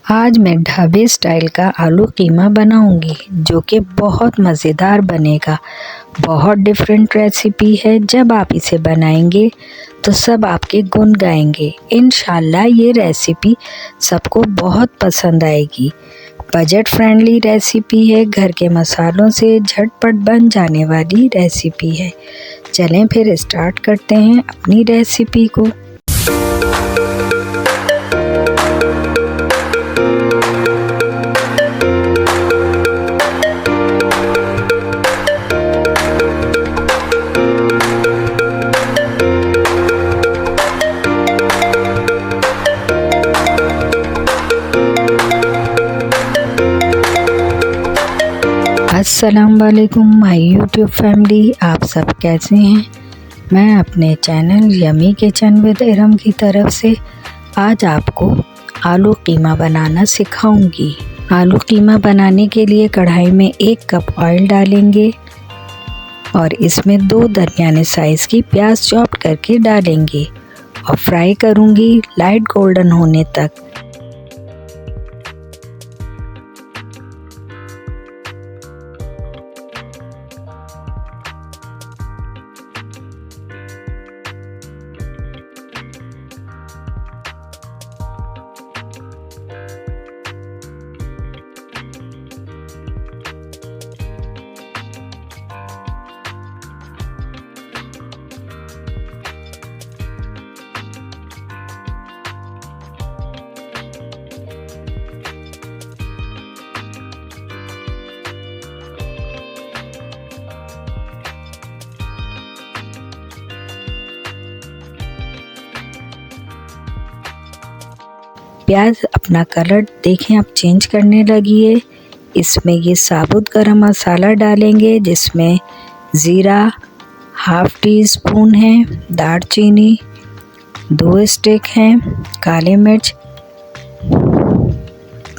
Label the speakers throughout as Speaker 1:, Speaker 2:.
Speaker 1: आज मैं ढाबे स्टाइल का आलू कीमा बनाऊंगी जो कि बहुत मज़ेदार बनेगा। बहुत डिफरेंट रेसिपी है। जब आप इसे बनाएंगे तो सब आपके गुण गाएंगे। इंशाल्लाह ये रेसिपी सबको बहुत पसंद आएगी। बजट फ्रेंडली रेसिपी है। घर के मसालों से झटपट बन जाने वाली रेसिपी है। चलें फिर स्टार्ट करते हैं अपनी रेसिपी को। अस्सलाम वालेकुम माय यूट्यूब फैमिली, आप सब कैसे हैं। मैं अपने channel yummy kitchen with Iram की तरफ से आज आपको आलू कीमा बनाना सिखाऊंगी। आलू कीमा बनाने के लिए कढ़ाई में 1 कप ऑयल डालेंगे और इसमें 2 दरमियाने साइज़ की प्याज चॉप करके डालेंगे और फ्राई करूंगी लाइट गोल्डन होने तक। प्याज अपना कलर देखें अब चेंज करने लगी है। इसमें ये साबुत गरम मसाला डालेंगे जिसमें ज़ीरा 1/2 टीस्पून है, दालचीनी 2 स्टिक हैं, काली मिर्च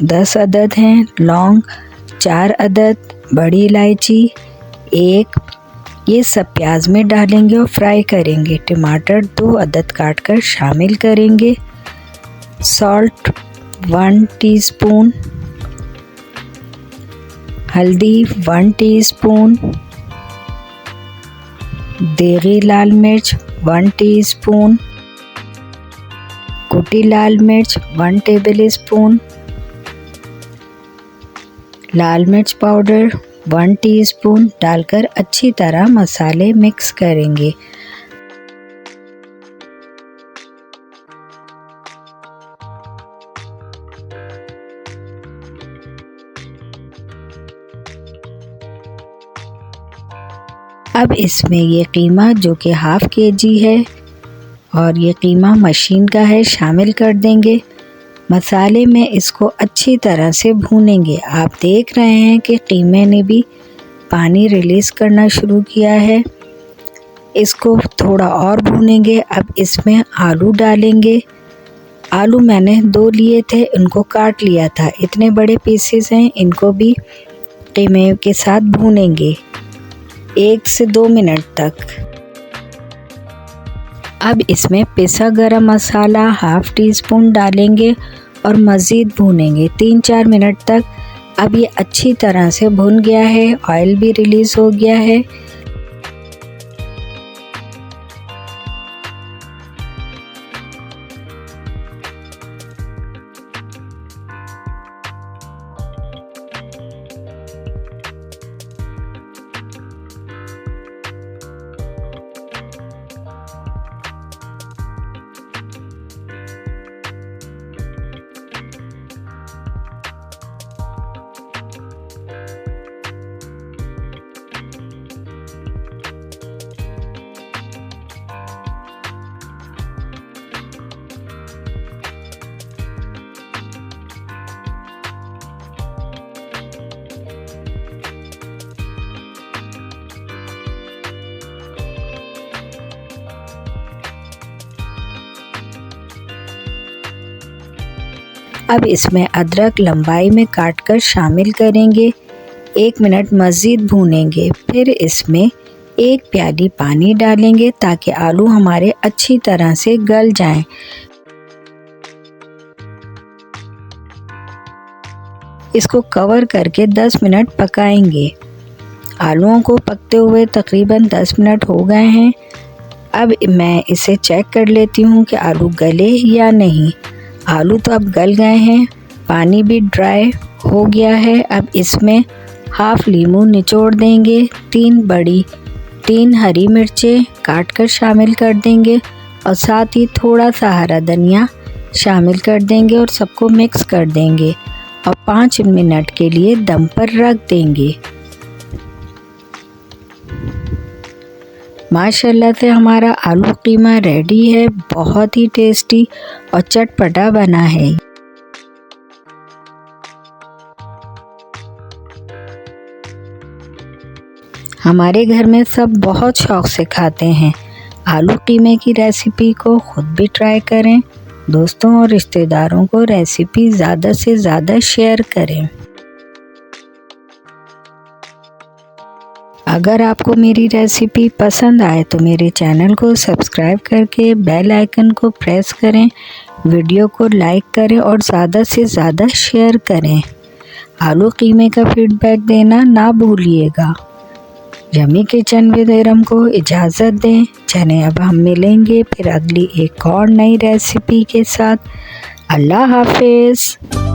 Speaker 1: 10 अदद हैं, लौंग 4 अदद, बड़ी इलायची 1। ये सब प्याज में डालेंगे और फ्राई करेंगे। टमाटर 2 अदद काटकर शामिल करेंगे। सॉल्ट 1 टीस्पून, हल्दी 1 टीस्पून, देगी लाल मिर्च 1 टीस्पून, कुटी लाल मिर्च 1 टेबलस्पून, लाल मिर्च पाउडर 1 टीस्पून डालकर अच्छी तरह मसाले मिक्स करेंगे। अब इसमें ये कीमा जो कि 1/2 केजी है और ये कीमा मशीन का है शामिल कर देंगे। मसाले में इसको अच्छी तरह से भूनेंगे। आप देख रहे हैं कि कीमे ने भी पानी रिलीज़ करना शुरू किया है। इसको थोड़ा और भूनेंगे। अब इसमें आलू डालेंगे। आलू मैंने 2 लिए थे, इनको काट लिया था। इतने बड़े पीसेस हैं, इनको भी कीमे के साथ भूनेंगे 1 से 2 मिनट तक। अब इसमें पिसा गरम मसाला 1/2 टीस्पून डालेंगे और मज़ीद भूनेंगे 3-4 मिनट तक। अब ये अच्छी तरह से भुन गया है, ऑयल भी रिलीज़ हो गया है। अब इसमें अदरक लंबाई में काटकर शामिल करेंगे। 1 मिनट मज़ीद भूनेंगे। फिर इसमें 1 प्याली पानी डालेंगे ताकि आलू हमारे अच्छी तरह से गल जाएं। इसको कवर करके 10 मिनट पकाएंगे। आलूओं को पकते हुए तकरीबन 10 मिनट हो गए हैं। अब मैं इसे चेक कर लेती हूँ कि आलू गले या नहीं। आलू तो अब गल गए हैं, पानी भी ड्राई हो गया है। अब इसमें हाफ लीमू निचोड़ देंगे, 3 हरी मिर्चें काट कर शामिल कर देंगे और साथ ही थोड़ा सा हरा धनिया शामिल कर देंगे और सबको मिक्स कर देंगे और 5 मिनट के लिए दम पर रख देंगे। माशाल्लाह से हमारा आलू कीमा रेडी है। बहुत ही टेस्टी और चटपटा बना है। हमारे घर में सब बहुत शौक़ से खाते हैं। आलू कीमे की रेसिपी को खुद भी ट्राई करें। दोस्तों और रिश्तेदारों को रेसिपी ज़्यादा से ज़्यादा शेयर करें। अगर आपको मेरी रेसिपी पसंद आए तो मेरे चैनल को सब्सक्राइब करके बेल आइकन को प्रेस करें, वीडियो को लाइक करें और ज़्यादा से ज़्यादा शेयर करें। आलू कीमे का फीडबैक देना ना भूलिएगा। यम्मी किचन विद इरम को इजाज़त दें। चलें अब हम मिलेंगे फिर अगली एक और नई रेसिपी के साथ। अल्लाह हाफिज़।